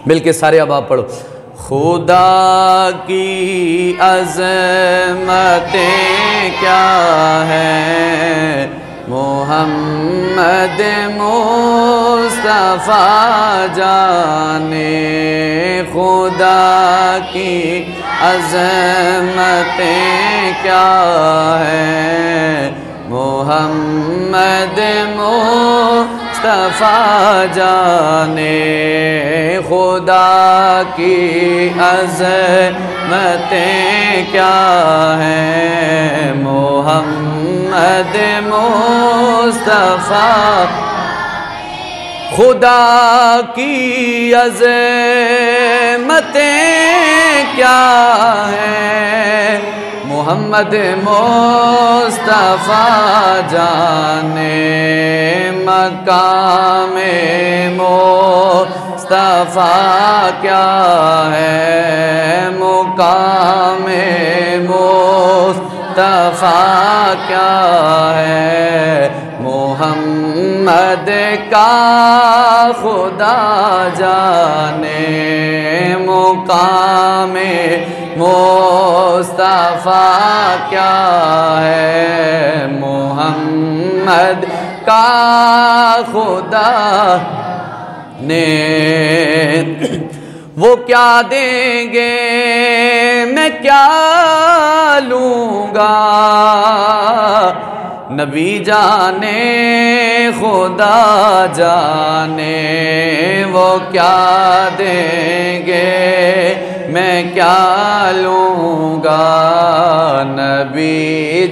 मिलके सारे अब आप पढ़ो। खुदा की अज़मतें क्या है, मोहम्मद मुस्तफ़ा जाने। खुदा की अज़मतें क्या है, मोहम्मद मुस्तफ़ा जाने। खुदा की अज़मतें क्या हैं, मोहम्मद मुस्तफ़ा। खुदा की अज़मतें क्या हैं, मोहम्मद मुस्तफ़ा जाने। मकामे मुस्तफ़ा क्या है, मुकामे मुस्तफ़ा क्या है, मोहम्मद का खुदा जाने। मुकामे मुस्तफ़ा क्या है, मोहम्मद का खुदा ने। वो क्या देंगे मैं क्या लूँगा, नबी जाने खुदा जाने। वो क्या देंगे मैं क्या लूँगा, नबी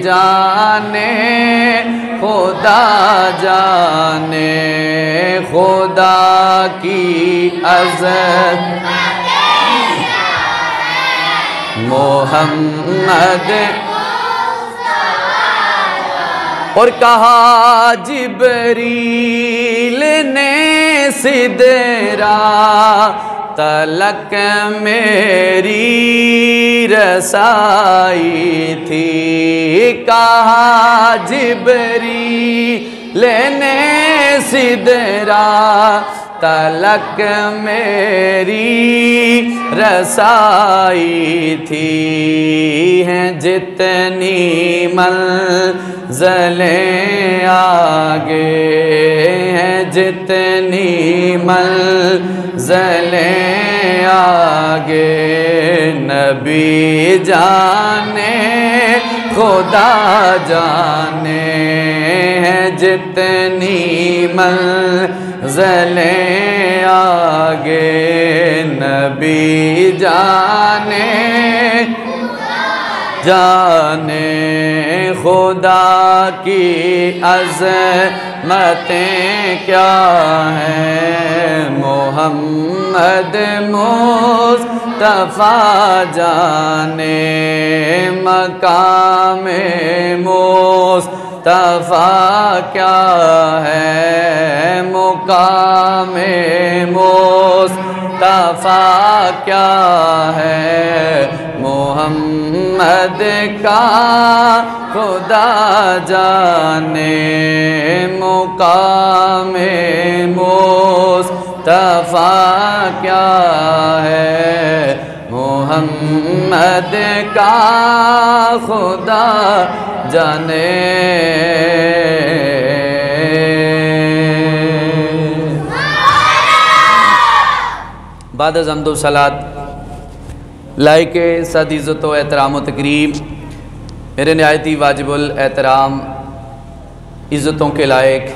जाने खुदा जाने। खुदा की अज़मत मोहम्मद। और कहा जिब्रील ने सिदरा तलक मेरी रसाई थी। कहा जिब्रील ने सिदरा तलक मेरी रसाई थी। हैं जितनी मंज़िलें आगे, हैं जितनी मंज़िलें आगे, नबी जाने खुदा जाने। हैं जितनी मंज़िलें आगे, नबी जाने जाने। खुदा की अज़मतें क्या हैं, मोहम्मद मुस्तफ़ा जाने। मकामे मुस्तफ़ा क्या है, मुकामे मुस्तफ़ा क्या है, मोहम्मद का खुदा जाने। मुकामे मुस्तफ़ा क्या है, मोहम्मद का खुदा जाने। बाद हम्दो सलात लाइके सद इज़्ज़त व एहतराम व तकरीम, मेरे नहायती वाजिबुल एहतराम इज़्ज़तों के लायक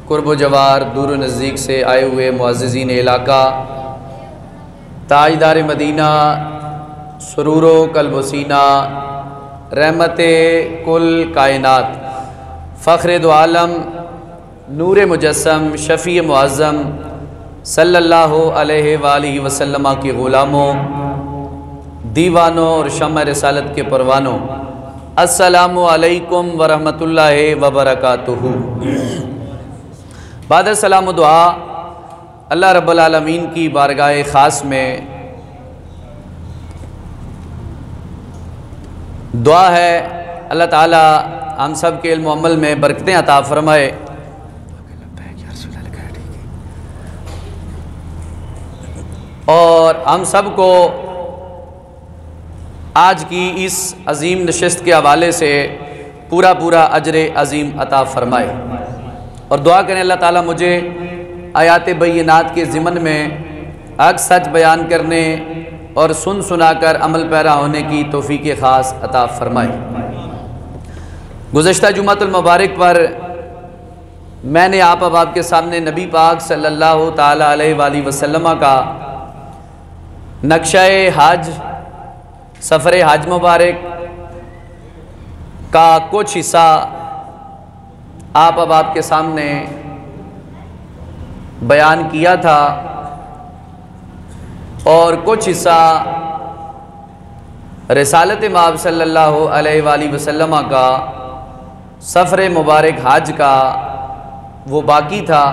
कुर्ब जवार दूर नज़दीक से आए हुए मुअज़्ज़िज़ीन इलाका, ताजदार मदीना, सुरूर क़ल्ब सीना, रहमत कुल कायनात, फ़ख्र दो आलम, नूर मुजस्सम, शफ़ी मुअज़्ज़म सल्लल्लाहु अलैहि वालिहि वसल्लम के ग़ुलामों, दीवानों और शम्अ रिसालत के परवानों, अस्सलामु अलैकुम व रहमतुल्लाहि व बरकातुहू। बाद सलाम दुआ अल्लाह रब्बुल आलमीन की बारगाह ख़ास में दुआ है अल्लाह ताला हम सब के इल्म अमल में बरकतें अता फ़रमाए। और हम सब को आज की इस अजीम नशिस्त के हवाले से पूरा पूरा अजर अजीम अता फ़रमाए। और दुआ करें अल्लाह ताला मुझे आयात बय्यनात के ज़िमन में हक़ सच बयान करने और सुन सुनाकर अमल पैरा होने की तौफ़ीक़ ख़ास अता फ़रमाए। गुज़श्ता जुमातुल मुबारक पर मैंने आप के सामने नबी पाक सल्लल्लाहु ताला अलैहि वसल्लम का नक्शा हज, सफ़र हज मुबारक का कुछ हिस्सा आप के सामने बयान किया था और कुछ हिस्सा रिसालत माब सल्लल्लाहु अलैहि वसल्लम का सफ़र मुबारक हज का वो बाकी था।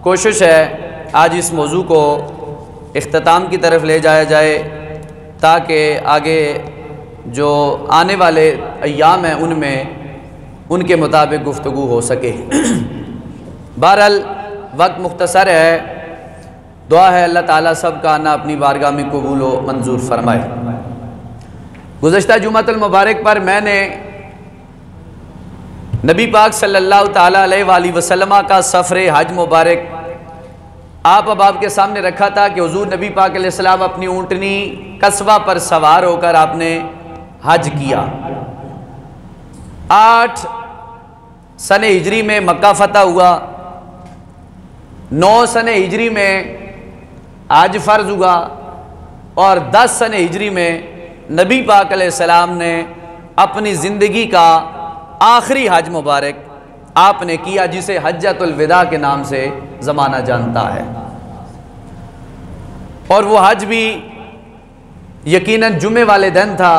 कोशिश है आज इस मौजू को इख्तिताम की तरफ ले जाया जाए ताकि आगे जो आने वाले अय्याम हैं उनमें उनके मुताबिक गुफ्तगू हो सके। बहरहाल वक्त मुख्तसर है, दुआ है अल्लाह ताला सब का आना अपनी बारगाह में कबूल व मंजूर फरमाए। गुज़श्ता जुमातुल मुबारक पर मैंने नबी पाक सल्लल्लाहु ताला अलैहि वसल्लम का सफ़र हज मुबारक आप के सामने रखा था कि हुज़ूर नबी पाक अलैहिस्सलाम अपनी ऊँटनी कस्बा पर सवार होकर आपने हज किया। 8 सने हिजरी में मक्का फ़तह हुआ, 9 सने हिजरी में हज फ़र्ज हुआ और 10 सने हिजरी में नबी पाक अलैहिस्सलाम ने अपनी ज़िंदगी का आखिरी हज मुबारक आपने किया, जिसे हज्जतुल विदा के नाम से ज़माना जानता है। और वो हज भी यकीनन जुमे वाले दिन था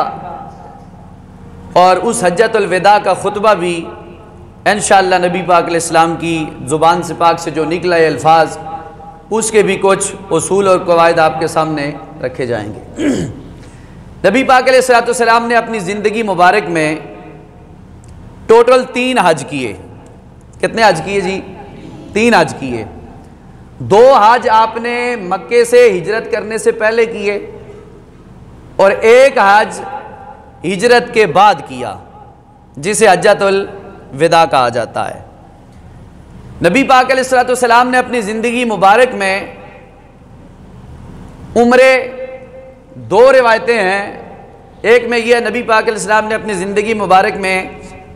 और उस हज्जतुल विदा का खुतबा भी इंशाअल्लाह नबी पाक अलैहिस्सलाम की ज़ुबान से पाक से जो निकला है अल्फाज, उसके भी कुछ उसूल और कवायद आपके सामने रखे जाएंगे। नबी पाक अलैहिस्सलाम ने अपनी ज़िंदगी मुबारक में टोटल 3 हज किए। कितने हज किए जी? 3 हज किए। 2 हज आपने मक्के से हिजरत करने से पहले किए और 1 हज हिजरत के बाद किया, जिसे हज्जतुल विदा कहा जाता है। नबी पाक अलैहिस्सलाम ने अपनी ज़िंदगी मुबारक में उम्रे 2 रिवायतें हैं। एक में यह नबी पाक अलैहिस्सलाम ने अपनी ज़िंदगी मुबारक में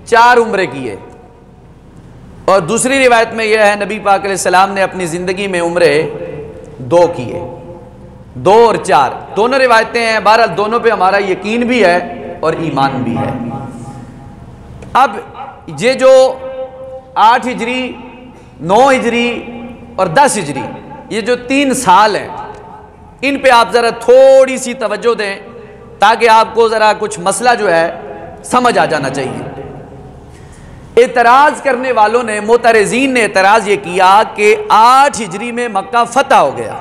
4 उम्रे किए और दूसरी रिवायत में यह है नबी पाक अलैहिस्सलाम ने अपनी ज़िंदगी में उम्रे 2 किए। 2 और 4 दोनों रिवायतें हैं। बहरहाल दोनों पे हमारा यकीन भी है और ईमान भी है। अब ये जो 8 हिजरी, 9 हिजरी और 10 हिजरी, ये जो 3 साल हैं, इन पे आप ज़रा थोड़ी सी तवज्जो दें ताकि आपको ज़रा कुछ मसला जो है समझ आ जाना चाहिए। एतराज़ करने वालों ने, मोतरज़ीन ने एतराज़ ये किया कि 8 हिजरी में मक्का फ़तह हो गया।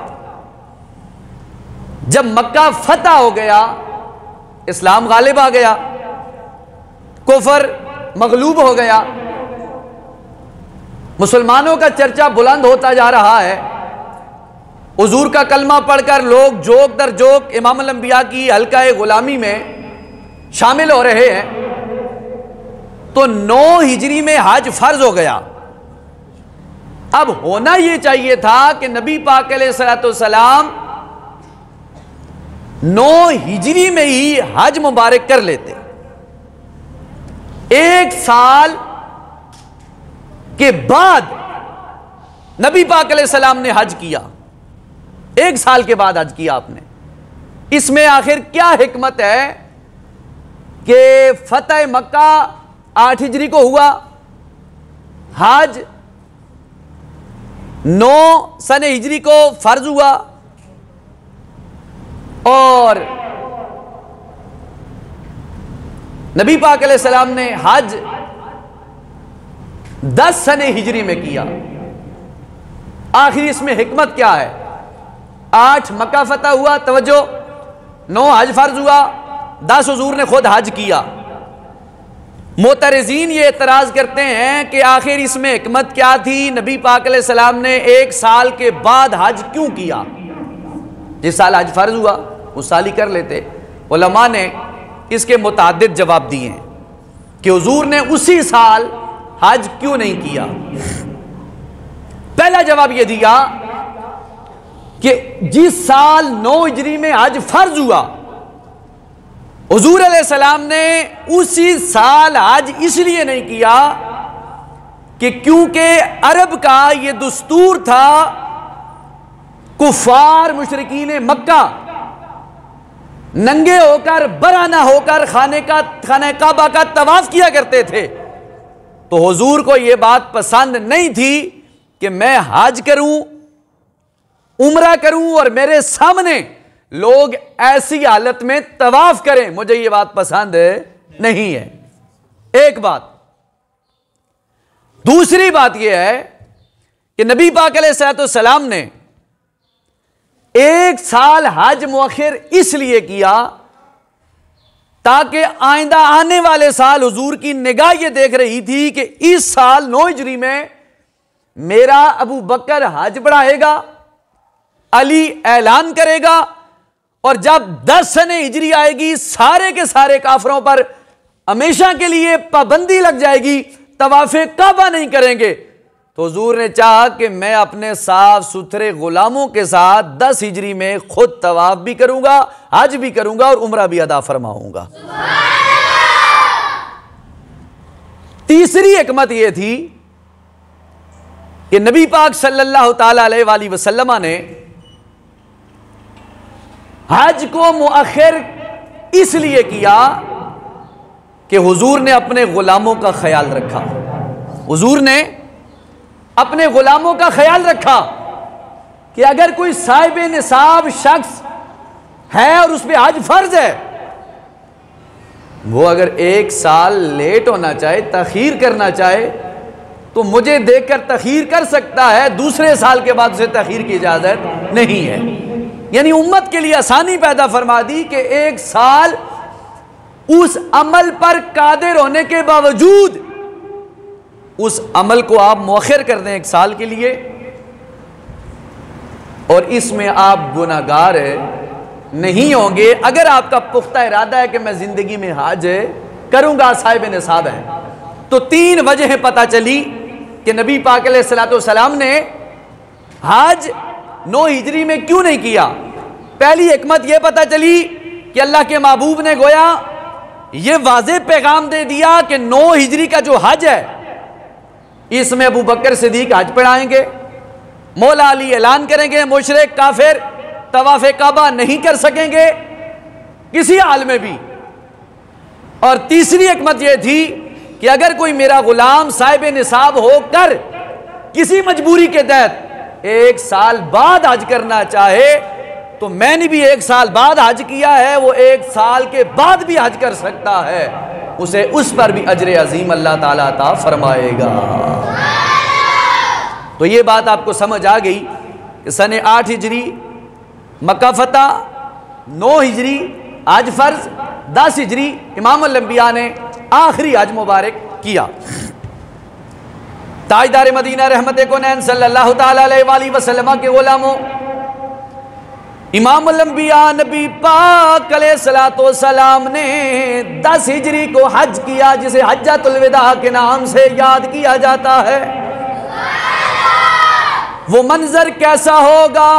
जब मक्का फ़तह हो गया, इस्लाम गालिब आ गया, कुफर मगलूब हो गया, मुसलमानों का चर्चा बुलंद होता जा रहा है। हुजूर का कलमा पढ़कर लोग जोक दर जोक इमामुल अंबिया की हल्का गुलामी में शामिल हो रहे हैं। तो 9 हिजरी में हज फर्ज हो गया। अब होना यह चाहिए था कि नबी पाक अलैहिस्सलाम 9 हिजरी में ही हज मुबारक कर लेते। 1 साल के बाद नबी पाक अलैहिस्सलाम ने हज किया। 1 साल के बाद हज किया आपने। इसमें आखिर क्या हिकमत है कि फतह मक्का 8 हिजरी को हुआ, हज 9 सने हिजरी को फर्ज हुआ और नबी पाक अलैहिस्सलाम ने हज 10 सने हिजरी में किया। आखिर इसमें हिकमत क्या है? 8 मक्का फतह हुआ, तवज्जो, 9 हज फर्ज हुआ, 10 हुजूर ने खुद हज किया। मोतरज़ीन ये एतराज़ करते हैं कि आखिर इसमें हिकमत क्या थी? नबी पाक अलैहिस्सलाम ने 1 साल के बाद हज क्यों किया? जिस साल हज फर्ज हुआ उस साल ही कर लेते। उलमा ने इसके मुताद्दिद जवाब दिए हैं कि हुजूर ने उसी साल हज क्यों नहीं किया। पहला जवाब यह दिया कि जिस साल 9 हिजरी में हज फर्ज हुआ, हुजूर अलैहिस्सलाम ने उसी साल हज इसलिए नहीं किया कि क्योंकि अरब का यह दुस्तूर था, कुफार मुशरिकीन मक्का नंगे होकर बराना होकर खाने काबा का तवाफ किया करते थे। तो हुजूर को यह बात पसंद नहीं थी कि मैं हज करूं, उम्रा करूं और मेरे सामने लोग ऐसी हालत में तवाफ करें, मुझे यह बात पसंद नहीं है। एक बात। दूसरी बात यह है कि नबी पाक अलैहिस्सलाम ने एक साल हज मुअख्खर इसलिए किया ताकि आइंदा आने वाले साल हुजूर की निगाह यह देख रही थी कि इस साल 9 हिजरी में मेरा अबू बकर हज बढ़ाएगा, अली ऐलान करेगा, और जब 10 सने हिजरी आएगी सारे के सारे काफरों पर हमेशा के लिए पाबंदी लग जाएगी, तवाफे काबा नहीं करेंगे। तो हुजूर ने चाहा कि मैं अपने साफ सुथरे गुलामों के साथ 10 हिजरी में खुद तवाफ भी करूंगा, हज भी करूंगा और उम्रा भी अदा फरमाऊंगा। तीसरी हिकमत यह थी कि नबी पाक सल्लल्लाहु ताला अलैहि वसल्लम ने हज को मुअख्खर इसलिए किया कि हुजूर ने अपने गुलामों का ख्याल रखा। हुजूर ने अपने गुलामों का ख्याल रखा कि अगर कोई साहिब निसाब शख्स है और उस पर हज फर्ज है, वो अगर एक साल लेट होना चाहे, तखीर करना चाहे, तो मुझे देखकर तखीर कर सकता है, दूसरे साल के बाद उसे तखीर की इजाजत नहीं है। यानी उम्मत के लिए आसानी पैदा फरमा दी कि एक साल उस अमल पर कादिर होने के बावजूद उस अमल को आप मुअख्खर कर दें एक साल के लिए, और इसमें आप गुनाहगार नहीं होंगे अगर आपका पुख्ता इरादा है कि मैं जिंदगी में हज करूंगा, साहिब निसाब है। तो 3 वजह पता चली कि नबी पाक अलैहिस्सलाम ने हज 9 हिजरी में क्यों नहीं किया। पहली हिकमत यह पता चली कि अल्लाह के महबूब ने गोया यह वाज़ेह पैगाम दे दिया कि 9 हिजरी का जो हज है इसमें अबू बकर सिद्दीक हज पढ़ाएंगे, मौला अली ऐलान करेंगे, मुशरिक काफिर तवाफ़े काबा नहीं कर सकेंगे किसी हाल में भी। और तीसरी हिकमत यह थी कि अगर कोई मेरा गुलाम साहिब निसाब होकर किसी मजबूरी के तहत 1 साल बाद हज करना चाहे, तो मैंने भी 1 साल बाद हज किया है, वो 1 साल के बाद भी हज कर सकता है, उसे उस पर भी अजर अजीम अल्लाह ताला अता फरमाएगा। तो ये बात आपको समझ आ गई कि सन 8 हिजरी मक्का फतह, 9 हिजरी हज फर्ज, 10 हिजरी इमाम अल अंबिया ने आखिरी हज मुबारक किया। ताजदार मदीना रहमत कोनैन सल्लल्लाहु ताला अलैहि वसल्लम के गुलामों, इमाम अल अंबिया नबी पाक अलैहिस्सलातो सलाम ने 10 हिजरी को हज किया, जिसे हज्जतुल विदा के नाम से याद किया जाता है। वो मंजर कैसा होगा,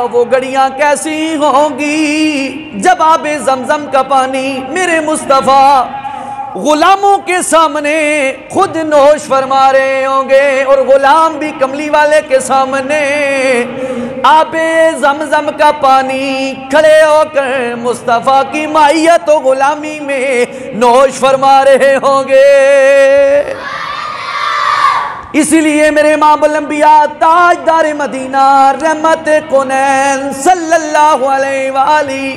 वो घड़ियां कैसी होंगी जब आबे ज़मज़म का पानी मेरे मुस्तफ़ा गुलामों के सामने खुद नोश फरमा रहे होंगे, और गुलाम भी कमली वाले के सामने आबे ज़मज़म का पानी खड़े होकर मुस्तफ़ा की माइयत और गुलामी में नोश फरमा रहे होंगे। इसीलिए मेरे इमाम अल अंबिया ताजदार मदीना रहमत कोनैन सल्लल्लाहु अलैहि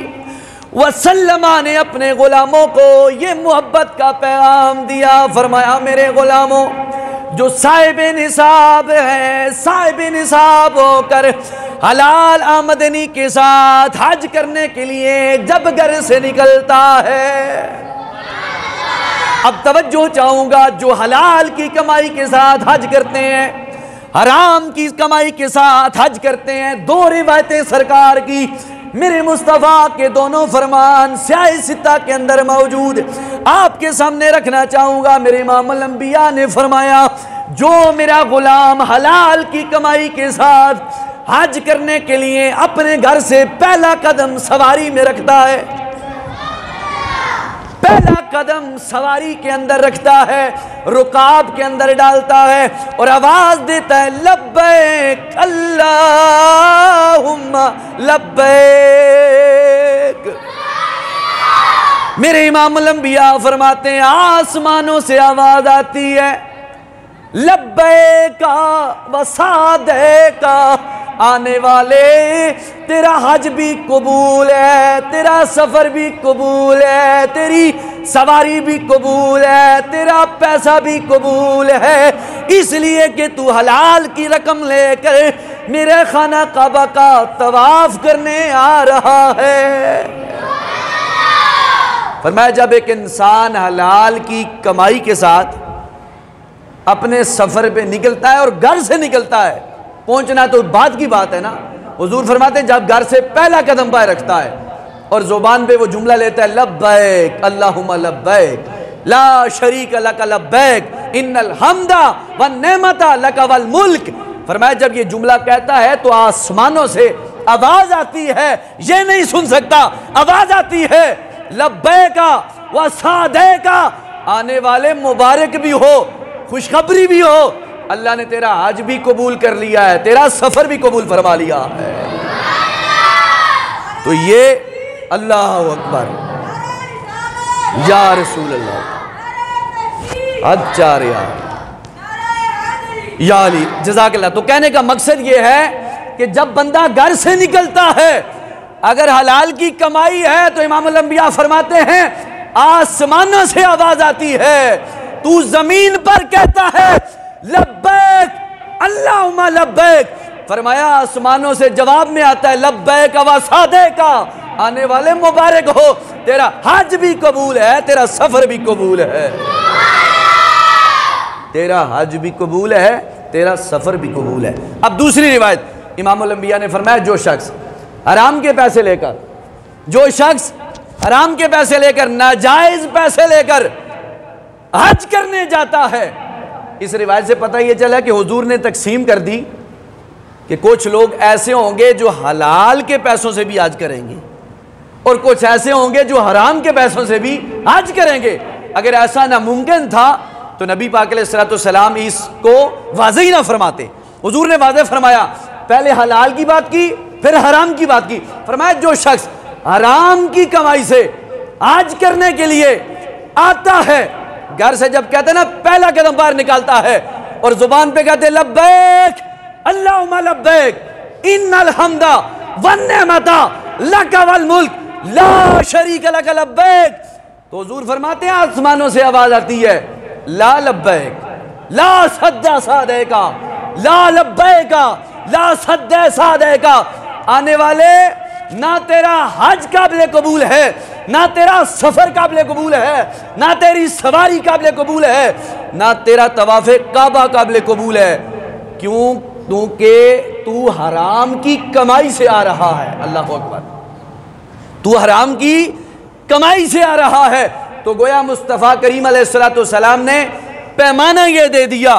वसल्लम ने अपने गुलामों को ये मोहब्बत का पैगाम दिया। फरमाया मेरे गुलामों, जो साहिब निसाब है, साहिब निसाब होकर हलाल आमदनी के साथ हज करने के लिए जब घर से निकलता है, अब तवज्जो चाहूंगा, जो हलाल की कमाई के साथ हज करते हैं, हराम की कमाई के साथ हज करते हैं, 2 रिवायतें सरकार की, मेरे मुस्तफ़ा के दोनों फरमान स्याह सित्ता के अंदर मौजूद, आपके सामने रखना चाहूँगा। मेरे इमामुल अंबिया ने फरमाया, जो मेरा गुलाम हलाल की कमाई के साथ हज करने के लिए अपने घर से पहला कदम सवारी में रखता है, पहला कदम सवारी के अंदर रखता है, रुकाब के अंदर डालता है और आवाज देता है लब्बैक अल्लाहुम्मा लब्बैक। मेरे इमामुल अंबिया फरमाते हैं, आसमानों से आवाज आती है लब्बैका व सादैका, आने वाले तेरा हज भी कबूल है, तेरा सफर भी कबूल है, तेरी सवारी भी कबूल है, तेरा पैसा भी कबूल है, इसलिए कि तू हलाल की रकम लेकर मेरे खाना काबा का तवाफ करने आ रहा है। फरमाया, जब एक इंसान हलाल की कमाई के साथ अपने सफर पे निकलता है और घर से निकलता है, पहुंचना तो बाद की बात है ना, हुजूर फरमाते हैं जब घर से पहला कदम पाए रखता है और जुबान पे वो जुमला लेता है लब्बैक अल्लाहुम्मा लब्बैक ला शरीक लक लब्बैक इन्नल हम्दा वन नेमता लक वल मुल्क। फरमाया, जब ये जुमला कहता है तो आसमानों से आवाज आती है, ये नहीं सुन सकता, आवाज आती है लब्बैका व सादैका, आने वाले मुबारक भी हो, खुशखबरी भी हो, अल्लाह ने तेरा हज भी कबूल कर लिया है, तेरा सफर भी कबूल फरमा लिया है। तो ये अल्लाह अकबर या रसूल अल्लाह, अच्छा या अली जज़ाकल्लाह। तो कहने का मकसद ये है कि जब बंदा घर से निकलता है, अगर हलाल की कमाई है तो इमामुल अंबिया फरमाते हैं आसमानों से आवाज आती है, तू जमीन पर कहता है लब्बैक अल्लाहुम्मा लब्बैक। फरमाया, आसमानों से जवाब में आता है लब्बैक व सादैका, आने वाले मुबारक हो, तेरा हज भी कबूल है, तेरा सफर भी कबूल है, तेरा हज भी कबूल है, तेरा सफर भी कबूल है। अब दूसरी रिवायत, इमामुल अंबिया ने फरमाया, जो शख्स हराम के पैसे लेकर, जो शख्स हराम के पैसे लेकर, नाजायज पैसे लेकर हज करने जाता है, इस रिवायत से पता यह चला कि हुजूर ने तकसीम कर दी कि कुछ लोग ऐसे होंगे जो हलाल के पैसों से भी हज करेंगे और कुछ ऐसे होंगे जो हराम के पैसों से भी हज करेंगे। अगर ऐसा नामुमकिन था तो नबी पाक अलैहिस्सलाम इसको वाज़ेह ना फरमाते। हुजूर ने वाज़ेह फरमाया, पहले हलाल की बात की, फिर हराम की बात की। फरमाया, जो शख्स हराम की कमाई से हज करने के लिए आता है, घर से जब कहते हैं ना पहला कदम बाहर निकालता है और जुबान पे कहते लब्बैक अल्लाहुम्मा लब्बैक इन्नल हम्दा वन नेमता लक वल मुल्क ला शरीक लक लब्बैक, तो हुजूर फरमाते हैं आसमानों से आवाज आती है ला लब्बैक ला सद्दा सादैका ला लब्बैका ला सद्दा सादैका, आने वाले ना तेरा हज काबिल कबूल है, ना तेरा सफर काबिल कबूल है, ना तेरी सवारी काबिल कबूल है, ना तेरा तवाफ़े काबा काबिल कबूल है। क्यों? क्योंकि तू हराम की कमाई से आ रहा है। अल्लाह अकबर, तू हराम की कमाई से आ रहा है। तो गोया मुस्तफ़ा करीम अलैहिस्सलाम ने पैमाना यह दे दिया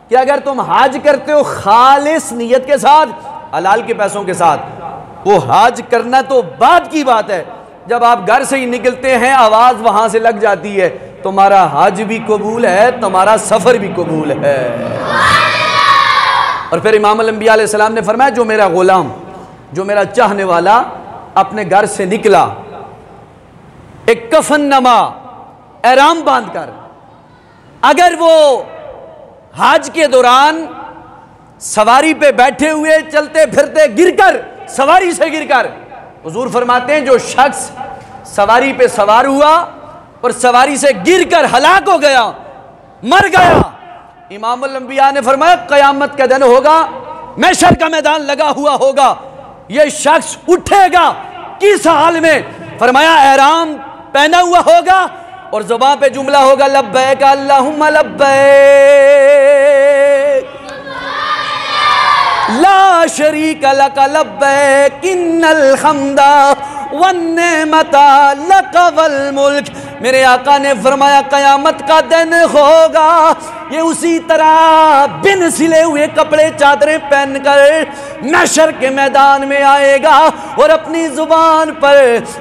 कि अगर तुम हज करते हो खालिस नियत के साथ, हलाल के पैसों के साथ, वो हज करना तो बाद की बात है, जब आप घर से ही निकलते हैं आवाज वहां से लग जाती है, तुम्हारा हज भी कबूल है, तुम्हारा सफर भी कबूल है। और फिर इमामुल अंबिया अलैहिस्सलाम ने फरमाया, जो मेरा गुलाम, जो मेरा चाहने वाला अपने घर से निकला एक कफन नमा एहराम बांधकर, अगर वो हज के दौरान सवारी पे बैठे हुए चलते फिरते गिरकर, सवारी से गिरकर, हुजूर फरमाते हैं जो शख्स सवारी पे सवार हुआ और सवारी से गिरकर हलाक हो गया, मर गया, इमामुल अंबिया ने फरमाया कयामत का दिन होगा, महशर का मैदान लगा हुआ होगा, यह शख्स उठेगा किस हाल में? फरमाया एहराम पहना हुआ होगा और ज़ुबान पे जुमला होगा लब्बैक अल्लाहुम्मा लब्बैक ला शरीक लक लब्बैक इन्नल हम्दा वन्नेमता लक वल मुल्क। मेरे आका ने फरमाया कयामत का दिन होगा, ये उसी तरह बिन सिले हुए कपड़े चादरें पहनकर महशर के मैदान में आएगा और अपनी जुबान पर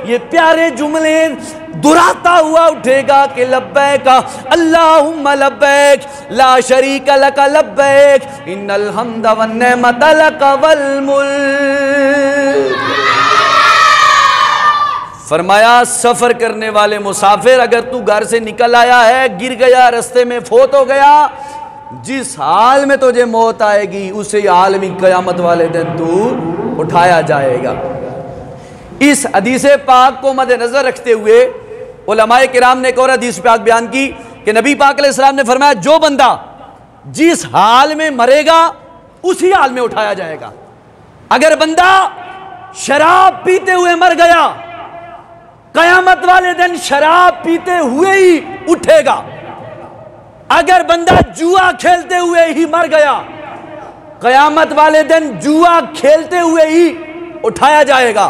ये प्यारे जुमले दुहराता हुआ उठेगा कि लब्बैक अल्लाहुम्मा लब्बैक ला शरीक लक लब्बैक इन्नल हम्दा वन्नेमता लक वल मुल्क। फरमाया सफर करने वाले मुसाफिर, अगर तू घर से निकल आया है, गिर गया, रास्ते में फोत हो गया, जिस हाल में तुझे मौत आएगी उसी हाल में कयामत वाले दिन तू उठाया जाएगा। इस हदीस पाक को मद्देनजर रखते हुए उलमाए किराम ने एक और हदीस पाक बयान की कि नबी पाक अलैहिस्सलाम ने फरमाया जो बंदा जिस हाल में मरेगा उसी हाल में उठाया जाएगा। अगर बंदा शराब पीते हुए मर गया, कयामत वाले दिन शराब पीते हुए ही उठेगा। अगर बंदा जुआ खेलते हुए ही मर गया, कयामत वाले दिन जुआ खेलते हुए ही उठाया जाएगा।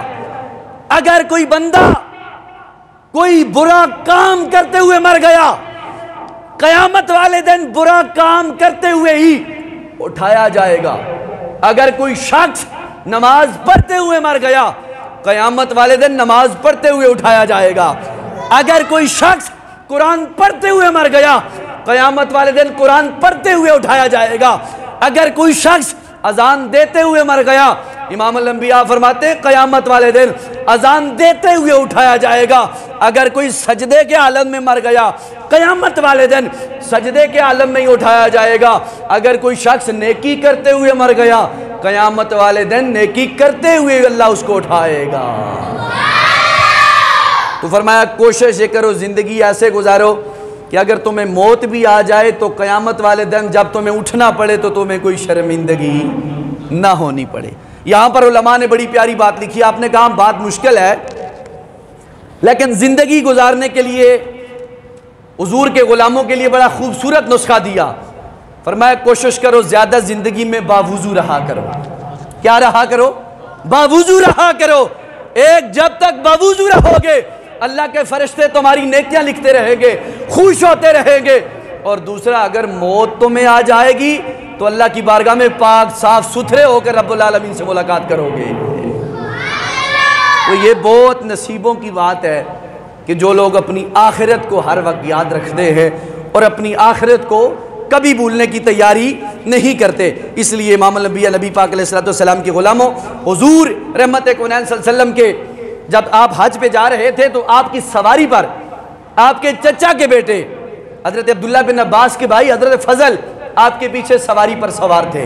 अगर कोई बंदा कोई बुरा काम करते हुए मर गया, कयामत वाले दिन बुरा काम करते हुए ही उठाया जाएगा। अगर कोई शख्स नमाज पढ़ते हुए मर गया, कयामत वाले दिन नमाज पढ़ते हुए उठाया जाएगा। अगर कोई शख्स कुरान पढ़ते हुए मर गया, कयामत वाले दिन कुरान पढ़ते हुए उठाया जाएगा। अगर कोई शख्स अजान देते हुए मर गया, इमाम अल-अंबिया फरमाते हैं कयामत वाले दिन अजान देते हुए उठाया जाएगा। अगर कोई सजदे के आलम में मर गया, कयामत वाले दिन सजदे के आलम में ही उठाया जाएगा। अगर कोई शख्स नेकी करते हुए मर गया, कयामत वाले दिन नेकी करते हुए अल्लाह उसको उठाएगा। तो फरमाया कोशिश ये करो, जिंदगी ऐसे गुजारो कि अगर तुम्हें मौत भी आ जाए तो कयामत वाले दिन जब तुम्हें उठना पड़े तो तुम्हें कोई शर्मिंदगी ना होनी पड़े। यहां पर उलमा ने बड़ी प्यारी बात लिखी। आपने कहा बात मुश्किल है, लेकिन जिंदगी गुजारने के लिए हुजूर के गुलामों के लिए बड़ा खूबसूरत नुस्खा दिया। फरमाया कोशिश करो ज्यादा जिंदगी में बावुजू रहा करो। क्या रहा करो? बावुजू रहा करो। एक, जब तक बावुजू रहोगे अल्लाह के फरिश्ते तुम्हारी नेकियां लिखते रहेंगे, खुश होते रहेंगे। और दूसरा, अगर मौत तुम्हें आ जाएगी तो अल्लाह की बारगाह में पाक साफ सुथरे होकर रब्बुल आलमीन से मुलाकात करोगे। तो ये बहुत नसीबों की बात है कि जो लोग अपनी आखिरत को हर वक्त याद रखते हैं और अपनी आखिरत को कभी भूलने की तैयारी नहीं करते। इसलिए इमाम अल-अंबिया नबी पाक अलैहिस्सलाम के गुलामों, हुजूर रहमत कौनैन सल्लल्लाहु अलैहि वसल्लम के जब आप हज पे जा रहे थे तो आपकी सवारी पर आपके चचा के बेटे हजरत अब्दुल्ला बिन अब्बास के भाई हजरत फजल आपके पीछे सवारी पर सवार थे।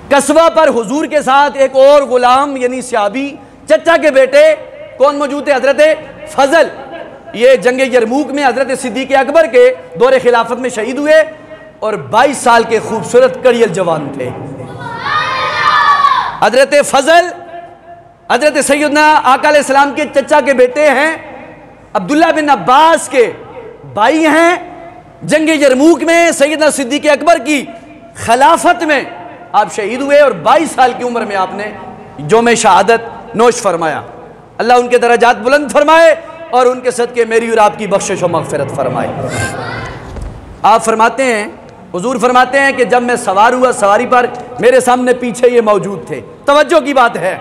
कस्बा पर हुजूर के साथ एक और गुलाम यानी सहाबी चचा के बेटे कौन मौजूद थे? हजरत फजल। ये जंग यरमूक में हजरत सिद्दीक अकबर के दौरे खिलाफत में शहीद हुए और 22 साल के खूबसूरत कड़ियल जवान थे। हजरत फजल हजरत सैयदना आका अलैहिस्सलाम के चचा के बेटे हैं, अब्दुल्ला बिन अब्बास के भाई हैं। जंग यरमूक में सैयदना सिद्दीक अकबर की खिलाफत में आप शहीद हुए और 22 साल की उम्र में आपने जोम शहादत नोश फरमाया। अल्लाह उनके दरजात बुलंद फरमाए और उनके सदके मेरी और आपकी बख्शिश व मगफिरत फरमाए। आप फरमाते हैं, हुजूर फरमाते हैं कि जब मैं सवार हुआ सवारी पर, मेरे सामने पीछे ये मौजूद थे। तवज्जो की बात है,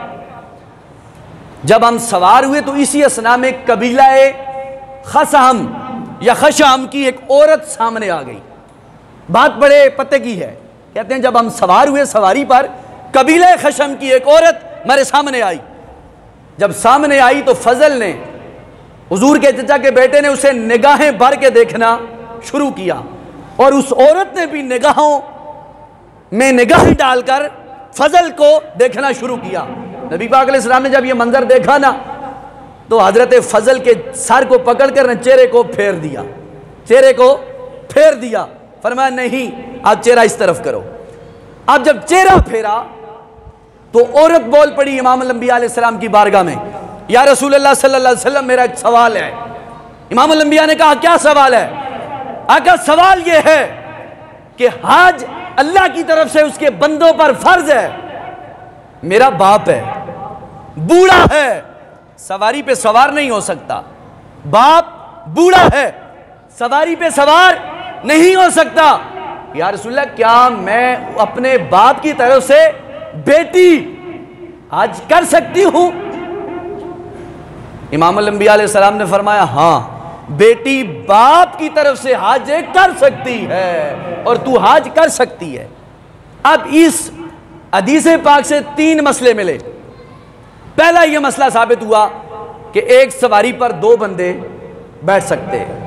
जब हम सवार हुए तो इसी असना में कबीलाए खसहम या खशाम की एक औरत सामने आ गई। बात बड़े पते की है। कहते हैं जब हम सवार हुए सवारी पर, कबीलाए खशम की एक औरत मेरे सामने आई। जब सामने आई तो फजल ने, हुजूर के चचा के बेटे ने उसे निगाहें भर के देखना शुरू किया और उस औरत ने भी निगाहों में निगाहें डालकर फजल को देखना शुरू किया। नबी पाक अलैहिस्सलाम ने जब ये मंजर देखा ना तो हजरत फजल के सर को पकड़कर चेहरे को फेर दिया, चेहरे को फेर दिया। फरमाया नहीं, आप चेहरा इस तरफ करो। अब जब चेहरा फेरा तो औरत बोल पड़ी इमाम अल-अंबिया अलैहिस्सलाम की बारगाह में, या रसूलुल्लाह सल्लल्लाहु अलैहि वसल्लम मेरा एक सवाल है। इमाम अल-अंबिया ने कहा क्या सवाल है? आका सवाल यह है कि हज अल्लाह की तरफ से उसके बंदों पर फर्ज है। मेरा बाप है, बूढ़ा है, सवारी पे सवार नहीं हो सकता। बाप बूढ़ा है, सवारी पे सवार नहीं हो सकता। या रसूलल्लाह, क्या मैं अपने बाप की तरफ से बेटी हज कर सकती हूं? इमाम अल-अंबिया अलैहिस्सलाम ने फरमाया, हां, बेटी बाप की तरफ से हज कर सकती है और तू हज कर सकती है। अब इस हदीस पाक से 3 मसले मिले। पहला यह मसला साबित हुआ कि एक सवारी पर 2 बंदे बैठ सकते हैं।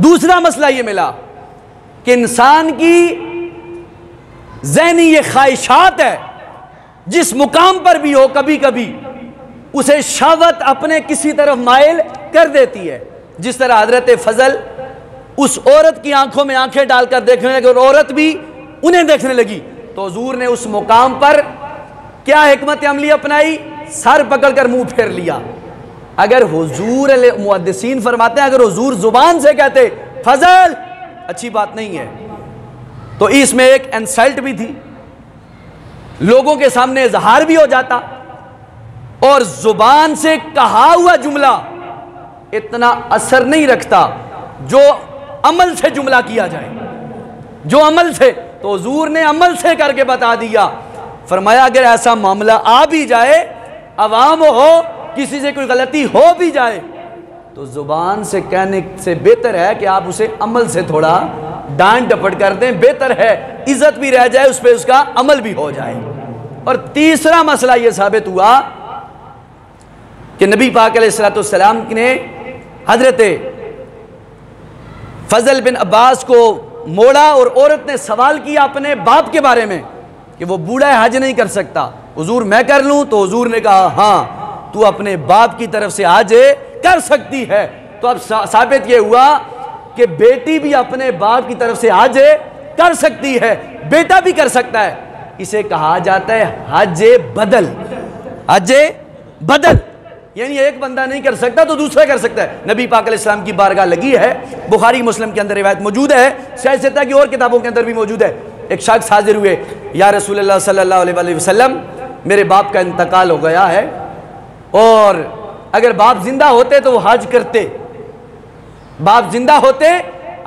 दूसरा मसला यह मिला कि इंसान की ज़हनी ये ख्वाहिशात है, जिस मुकाम पर भी हो, कभी कभी उसे शहवत अपने किसी तरफ माइल कर देती है। जिस तरह हजरत फजल उस औरत की आंखों में आंखें डालकर देखने लगे और औरत भी उन्हें देखने लगी, तो हुजूर ने उस मुकाम पर क्या हिकमत अमली अपनाई? सर पकड़कर मुंह फेर लिया। अगर हुजूर मुहद्दिसीन फरमाते हैं, अगर हुजूर जुबान से कहते फजल अच्छी बात नहीं है, तो इसमें एक इंसल्ट भी थी, लोगों के सामने इजहार भी हो जाता, और जुबान से कहा हुआ जुमला इतना असर नहीं रखता जो अमल से जुमला किया जाए, जो अमल से। तो हुजूर ने अमल से करके बता दिया। फरमाया अगर ऐसा मामला आ भी जाए, अवाम हो, किसी से कोई गलती हो भी जाए, तो जुबान से कहने से बेहतर है कि आप उसे अमल से थोड़ा डांट डपट कर दें, बेहतर है, इज्जत भी रह जाए, उस पर उसका अमल भी हो जाए। और तीसरा मसला यह साबित हुआ कि नबी पाक अलैहिस्सलाम ने हजरत फजल बिन अब्बास को मोड़ा और औरत ने सवाल किया अपने बाप के बारे में कि वो बूढ़ा है, हज नहीं कर सकता, हुजूर मैं कर लूं? तो हुजूर ने कहा हां, तू अपने बाप की तरफ से हज कर सकती है। तो अब साबित यह हुआ कि बेटी भी अपने बाप की तरफ से हज कर सकती है, बेटा भी कर सकता है। इसे कहा जाता है हज बदल। हज बदल यानी एक बंदा नहीं कर सकता तो दूसरा कर सकता है। नबी पाक अलैहिस्सलाम की बारगाह लगी है, बुखारी मुस्लिम के अंदर रिवायत मौजूद है, शायद सित्ता की और किताबों के अंदर भी मौजूद है। एक शख्स हाजिर हुए, या रसूलुल्लाह सल्लल्लाहु अलैहि वसल्लम, मेरे बाप का इंतकाल हो गया है और अगर बाप जिंदा होते तो वो हज करते, बाप जिंदा होते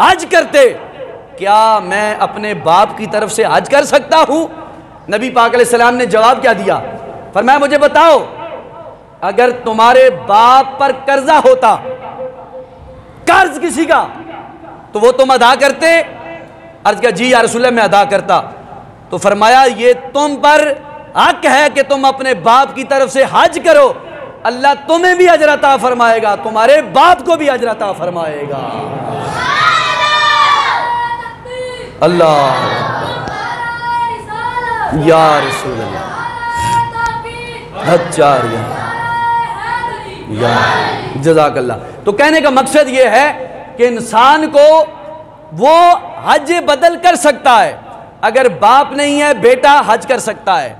हज करते, क्या मैं अपने बाप की तरफ से हज कर सकता हूं? नबी पाक अलैहिस्सलाम ने जवाब क्या दिया? फरमाया मुझे बताओ, अगर तुम्हारे बाप पर कर्जा होता, कर्ज किसी का, तो वो तुम अदा करते? अर्ज किया जी या रसूलल्लाह मैं अदा करता। तो फरमाया ये तुम पर हक है कि तुम अपने बाप की तरफ से हज करो, अल्लाह तुम्हें भी अजर अता फरमाएगा, तुम्हारे बाप को भी अजर अता फरमाएगा। अल्लाह या रसूलल्लाह या जज़ाकल्लाह। तो कहने का मकसद यह है कि इंसान को वो हज बदल कर सकता है, अगर बाप नहीं है बेटा हज कर सकता है।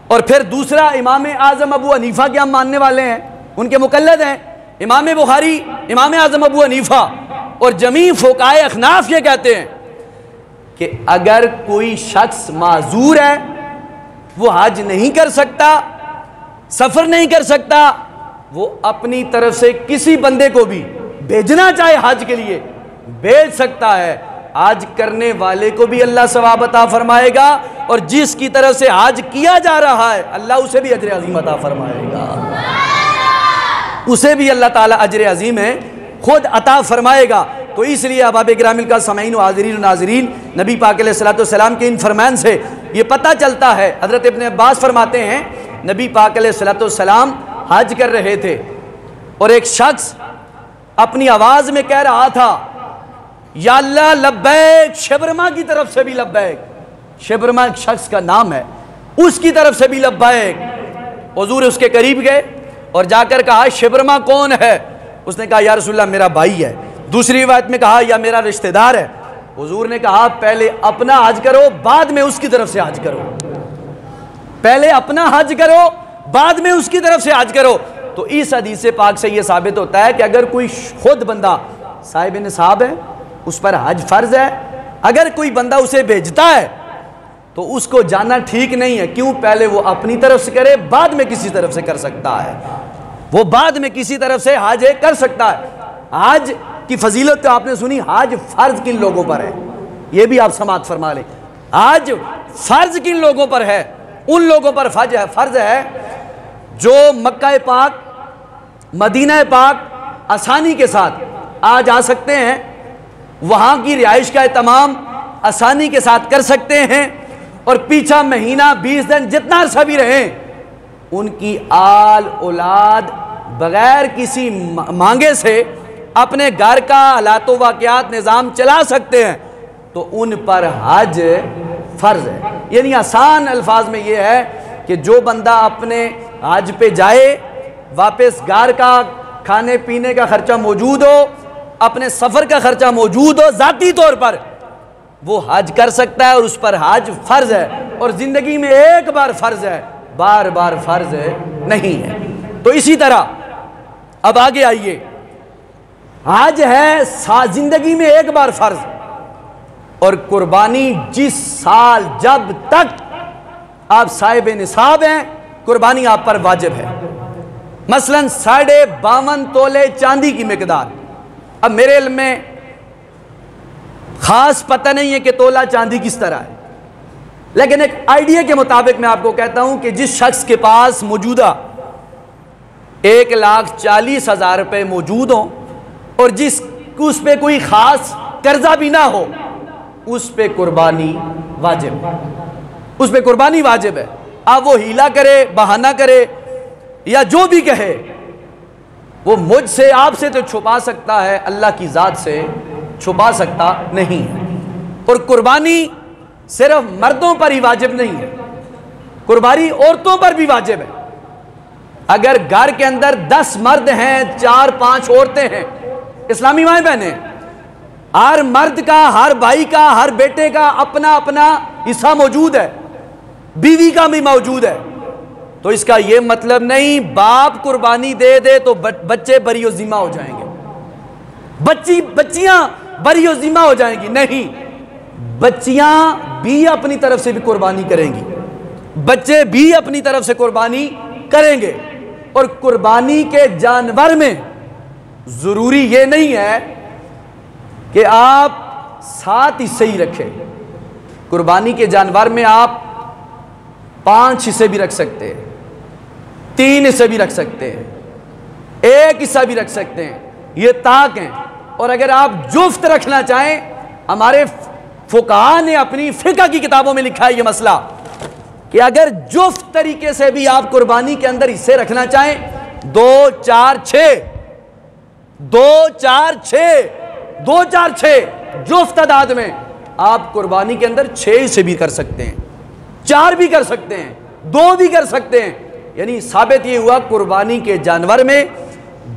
और फिर दूसरा, इमाम आज़म अबू हनीफा के हम मानने वाले हैं, उनके मुकल्लद हैं, इमाम बुखारी, इमाम आज़म अबू हनीफा और जमी फ़ुक़हाए अखनाफ ये कहते हैं कि अगर कोई शख्स माजूर है, वो हज नहीं कर सकता, सफ़र नहीं कर सकता, वो अपनी तरफ से किसी बंदे को भी भेजना चाहे हज के लिए भेज सकता है। हज करने वाले को भी अल्लाह सवाब अता फरमाएगा और जिसकी तरफ से हज किया जा रहा है अल्लाह उसे भी अजर अजीम अता फरमाएगा, उसे भी अल्लाह ताला अजर अजीम है खुद अता फरमाएगा। तो इसलिए अहबाब गिरामिल का समाईन व हाज़िरीन व नाज़रीन, नबी पाक अलैहिस्सलातु वस्सलाम के इन फरमान से ये पता चलता है। हज़रत इब्न अब्बास फरमाते हैं नबी पाक अलैहिस्सलातु वस्सलाम हज कर रहे थे और एक शख्स अपनी आवाज़ में कह रहा था या अल्लाह लब्बैक, शबरमा की तरफ से भी लब्बैक, शबरमा एक शख्स का नाम है, उसकी तरफ से भी लब्बैक। हुजूर उसके करीब गए और जाकर कहा शबरमा कौन है? उसने कहा या रसूलल्लाह मेरा भाई है। दूसरी रिवायत में कहा या मेरा रिश्तेदार है। हुजूर ने कहा पहले अपना हज करो बाद में उसकी तरफ से हज करो, पहले अपना हज करो बाद में उसकी तरफ से हज करो। तो इस हदीस पाक से यह साबित होता है कि अगर कोई खुद बंदा साहिब निसाब है, उस पर हज फर्ज है, अगर कोई बंदा उसे भेजता है तो उसको जाना ठीक नहीं है। क्यों? पहले वो अपनी तरफ से करे, बाद में किसी तरफ से कर सकता है। वो बाद में किसी तरफ से हज कर सकता है। हज की फजीलत तो आपने सुनी, हज फर्ज किन लोगों पर है ये भी आप समाअत फरमा लें। हज फर्ज किन लोगों पर है? उन लोगों पर फर्ज है जो मक्का पाक, मदीना पाक आसानी के साथ आ जा सकते हैं, वहाँ की रिहाइश का तमाम आसानी के साथ कर सकते हैं, और पीछा महीना 20 दिन जितना अरसा भी रहें, उनकी आल औलाद बगैर किसी मांगे से अपने घर का हालात वाक़यात निज़ाम चला सकते हैं, तो उन पर हज फ़र्ज़ है। यानी आसान अल्फाज में ये है कि जो बंदा अपने हज पे जाए, वापस घर का खाने पीने का खर्चा मौजूद हो, अपने सफ़र का खर्चा मौजूद हो, ज़ाती तौर पर वो हज कर सकता है, और उस पर हज फ़र्ज़ है, और ज़िंदगी में एक बार फ़र्ज़ है, बार बार फ़र्ज़ नहीं है। तो इसी तरह अब आगे आइए, हज है ज़िंदगी में एक बार फ़र्ज़, और कुर्बानी जिस साल जब तक आप साहिब निसाब हैं, कुर्बानी आप पर वाजिब है। मसलन 52.5 तोले चांदी की मिकदार। अब मेरे इल्म में ख़ास पता नहीं है कि तोला चांदी किस तरह है, लेकिन एक आइडिया के मुताबिक मैं आपको कहता हूं कि जिस शख्स के पास मौजूदा 1,40,000 रुपये मौजूद हों, और जिस उस पर कोई ख़ास कर्जा भी ना हो, उस पर कुर्बानी वाजिब है। उस पर कुर्बानी वाजिब है। अब वो हीला करे, बहाना करे, या जो भी कहे, वो मुझसे आपसे तो छुपा सकता है, अल्लाह की ज़ात से छुपा सकता नहीं है। और कुर्बानी सिर्फ मर्दों पर ही वाजिब नहीं है, कुर्बानी औरतों पर भी वाजिब है। अगर घर के अंदर 10 मर्द हैं, 4-5 औरतें हैं, इस्लामी माएँ बहनें, हर मर्द का, हर भाई का, हर बेटे का अपना अपना हिस्सा मौजूद है, बीवी का भी मौजूद है। तो इसका यह मतलब नहीं बाप कुर्बानी दे दे तो बच्चे बरी ज़िम्मा हो जाएंगे, बच्चियां बरी ज़िम्मा हो जाएंगी। नहीं, बच्चियां भी अपनी तरफ से भी कुर्बानी करेंगी, बच्चे भी अपनी तरफ से कुर्बानी करेंगे। और कुर्बानी के जानवर में ज़रूरी ये नहीं है कि आप 7 हिस्से ही रखें। कुर्बानी के जानवर में आप 5 हिस्से भी रख सकते हैं, 3 हिस्से भी रख सकते हैं, 1 हिस्सा भी रख सकते हैं, ये ताक हैं। और अगर आप जुफ्त रखना चाहें, हमारे फुक़हा ने अपनी फ़िक़्ह की किताबों में लिखा है ये मसला कि अगर जुफ्त तरीके से भी आप कुर्बानी के अंदर हिस्से रखना चाहें, 2, 4, 6, 2, 4, 6, 2, 4, 6 जुफ्त तादाद में आप कुर्बानी के अंदर 6 हिस्से भी कर सकते हैं, 4 भी कर सकते हैं, 2 भी कर सकते हैं। यानी साबित ये हुआ कुर्बानी के जानवर में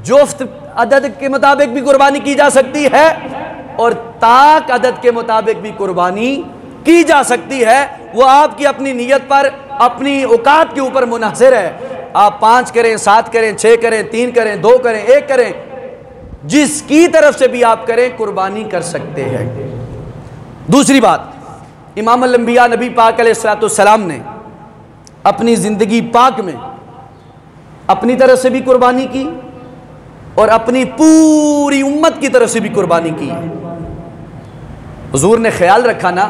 जुफ्त अदद के मुताबिक भी कुर्बानी की जा सकती है, और ताक अदद के मुताबिक भी कुर्बानी की जा सकती है। वो आपकी अपनी नीयत पर, अपनी औकात के ऊपर मुनहसर है। आप 5 करें, 7 करें, 6 करें, 3 करें, 2 करें, 1 करें, जिसकी तरफ से भी आप करें कुर्बानी कर सकते हैं। दूसरी बात, इमाम अल-अंबिया नबी पाक अलैहिस्सलाम ने अपनी ज़िंदगी पाक में अपनी तरफ से भी कुर्बानी की और अपनी पूरी उम्मत की तरफ से भी कुर्बानी की। हुज़ूर ने ख्याल रखा ना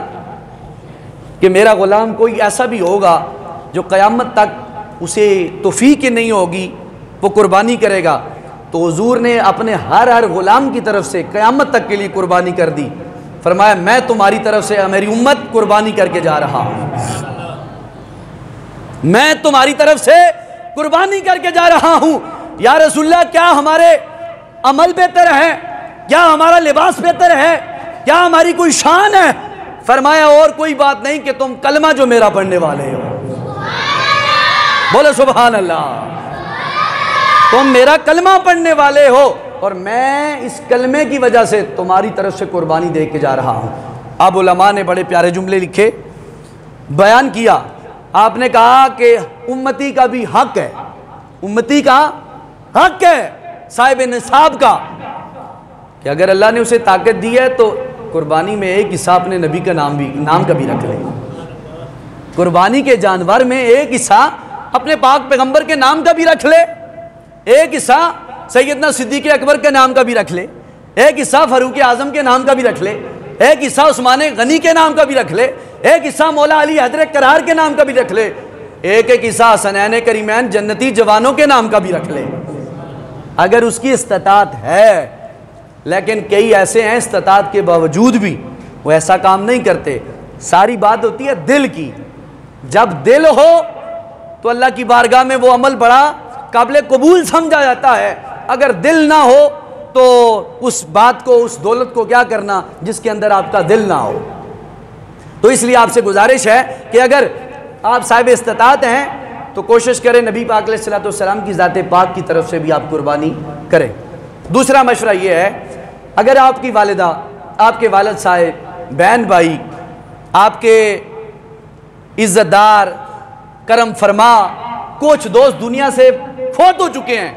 कि मेरा ग़ुलाम कोई ऐसा भी होगा जो क़यामत तक उसे तौफ़ीक़ नहीं होगी, वो कुर्बानी करेगा, तो हुज़ूर ने अपने हर ग़ुलाम की तरफ से क़यामत तक के लिए कुर्बानी कर दी। फरमाया मैं तुम्हारी तरफ से, मेरी उम्मत कुर्बानी करके जा रहा हूँ, मैं तुम्हारी तरफ से कुर्बानी करके जा रहा हूँ। या रसूलल्लाह, क्या हमारे अमल बेहतर है? क्या हमारा लिबास बेहतर है? क्या हमारी कोई शान है? फरमाया और कोई बात नहीं कि तुम कलमा जो मेरा पढ़ने वाले हो। बोले सुभान अल्लाह, तुम मेरा कलमा पढ़ने वाले हो और मैं इस कलमे की वजह से तुम्हारी तरफ से कुर्बानी दे के जा रहा हूँ। अब उलमा ने बड़े प्यारे जुमले लिखे, बयान किया। आपने कहा कि उम्मती का भी हक है, उम्मती का हक है साहिब निसाब का, कि अगर अल्लाह ने उसे ताकत दी है तो कुर्बानी में एक हिस्सा अपने नबी का नाम का भी रख ले। कुर्बानी के जानवर में एक हिस्सा अपने पाक पैगंबर के नाम का भी रख ले, एक हिस्सा सैयदना सिद्दीक़ अकबर के नाम का भी रख ले, एक हिस्सा फारूक आजम के नाम का भी रख ले, एक हिस्सा उस्मान गनी के नाम का भी रख ले, एक हिस्सा मौला अली हैदर करार के नाम का भी रख ले, एक एक हिस्सा हसनैन करीमैन जन्नती जवानों के नाम का भी रख ले, अगर उसकी इस्तात है। लेकिन कई ऐसे हैं इस्तात के बावजूद भी वो ऐसा काम नहीं करते। सारी बात होती है दिल की। जब दिल हो तो अल्लाह की बारगाह में वो अमल बड़ा काबिल कबूल समझा जाता है। अगर दिल ना हो तो उस बात को, उस दौलत को क्या करना जिसके अंदर आपका दिल ना हो। तो इसलिए आपसे गुजारिश है कि अगर आप साहिब इस्तात हैं तो कोशिश करें नबी पाक अलैहिस्सलातु वस्सलाम की ज़ात पाक की तरफ से भी आप कुर्बानी करें। दूसरा मशवरा ये है, अगर आपकी वालिदा, आपके वालिद साहब, बहन भाई, आपके इज़्ज़तदार, करम फरमा कुछ दोस्त दुनिया से फौत हो चुके हैं,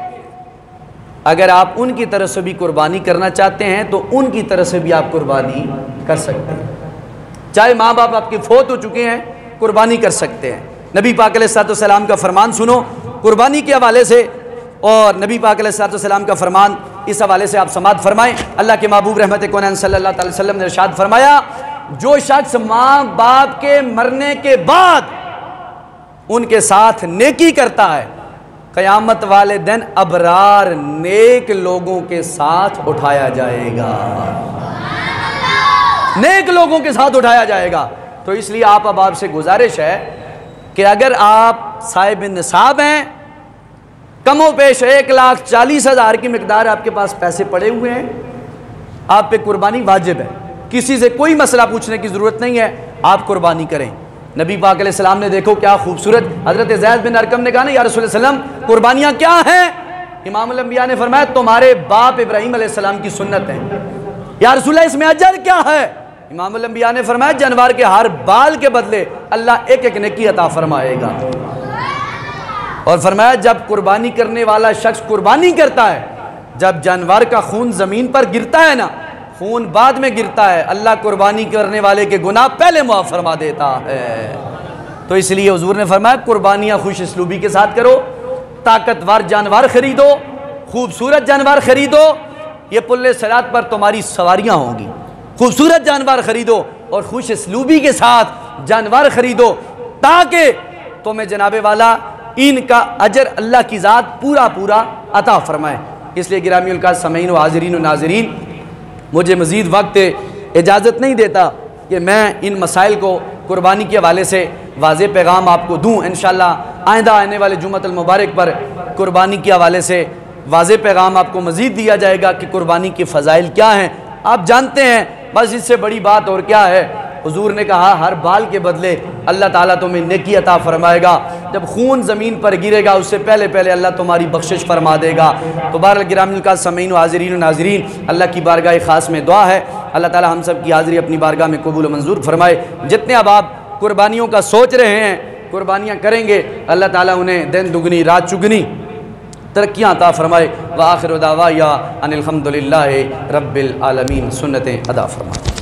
अगर आप उनकी तरफ से भी कुर्बानी करना चाहते हैं तो उनकी तरफ से भी आप कुर्बानी कर सकते हैं। चाहे माँ बाप आपके फौत हो चुके हैं, कुर्बानी कर सकते हैं। नबी पाक अलैहिस्सलाम का फरमान सुनो कुर्बानी के हवाले से, और नबी पाक अलैहिस्सलाम का फरमान इस हवाले से आप समाअत फरमाएं। अल्लाह के महबूब रहमत कौनैन सल्लल्लाहु अलैहि वसल्लम ने इरशाद फरमाया, जो शख्स माँ बाप के मरने के बाद उनके साथ नेकी करता है, क़यामत वाले दिन अबरार नेक लोगों के साथ उठाया जाएगा, नेक लोगों के साथ उठाया जाएगा। तो इसलिए आप अब आपसे गुजारिश है कि अगर आप साहिब निसाब हैं, कमो पेश 1,40,000 की मिकदार आपके पास पैसे पड़े हुए हैं, आप पे कुर्बानी वाजिब है। किसी से कोई मसला पूछने की ज़रूरत नहीं है, आप कुर्बानी करें। नबी पाक अलैहिस्सलाम ने देखो क्या खूबसूरत, हज़रत ज़ैद बिन अरकम ने कहा ना, या रसूल सल्लम कुर्बानियाँ क्या हैं? इमामुल अंबिया ने फरमाया तुम्हारे बाप इब्राहीम अलैहिस्सलाम की सुन्नत है। या रसूल इसमें अजर क्या है? इमामुल अंबिया ने फरमाया जानवर के हर बाल के बदले अल्लाह एक एक नेकी अता फरमाएगा। और फरमाया जब कुर्बानी करने वाला शख्स कुर्बानी करता है, जब जानवर का खून ज़मीन पर गिरता है ना, खून बाद में गिरता है, अल्लाह कुर्बानी करने वाले के गुनाह पहले मुआफ़ फरमा देता है। तो इसलिए हुजूर ने फरमाया कुर्बानियाँ खुश इसलूबी के साथ करो, ताकतवर जानवर खरीदो, खूबसूरत जानवर खरीदो, ये पुल्ले सरात पर तुम्हारी सवारियाँ होंगी। खूबसूरत जानवर खरीदो और खुश इसलूबी के साथ जानवर खरीदो, ताकि तुम्हें जनाबे वाला इनका अजर अल्लाह की ज़ात पूरा पूरा अता फरमाए। इसलिए गिरामीउल क़द्र समीईन व हाज़िरीन व नाज़रीन, मुझे मज़ीद वक्त इजाज़त नहीं देता कि मैं इन मसाइल को कुर्बानी के हवाले से वाज़ेह पैगाम आपको दूँ। इंशाअल्लाह आइंदा आने वाले जुम्मतुल मुबारक पर कुर्बानी के हवाले से वाज़ेह पैगाम आपको मज़ीद दिया जाएगा कि कुर्बानी के फ़ज़ाइल क्या हैं। आप जानते हैं, बस इससे बड़ी बात और क्या है। हुजूर ने कहा हर बाल के बदले अल्लाह ताला तुम्हें नेकी अता फरमाएगा। जब खून ज़मीन पर गिरेगा उससे पहले पहले अल्लाह तुम्हारी बख्शिश फरमा देगा। तो बहरहाल गिरामीउल क़द्र समीईन व हाज़िरीन व नाज़रीन, अल्लाह की बारगाह ख़ास में दुआ है अल्लाह ताला हम सब की हाज़िरी अपनी बारगाह में कबूल मंजूर फरमाए। जितने अब आप कुर्बानियों का सोच रहे हैं, कुर्बानियाँ करेंगे, अल्लाह ताला उन्हें दिन दुगनी रात चुगनी तरक्कियाँ अता फरमाए। व आखिर दावा या अनिल हम्दुलिल्लाहि रब्बिल आलमीन, सुन्नतें अदा फरमाए।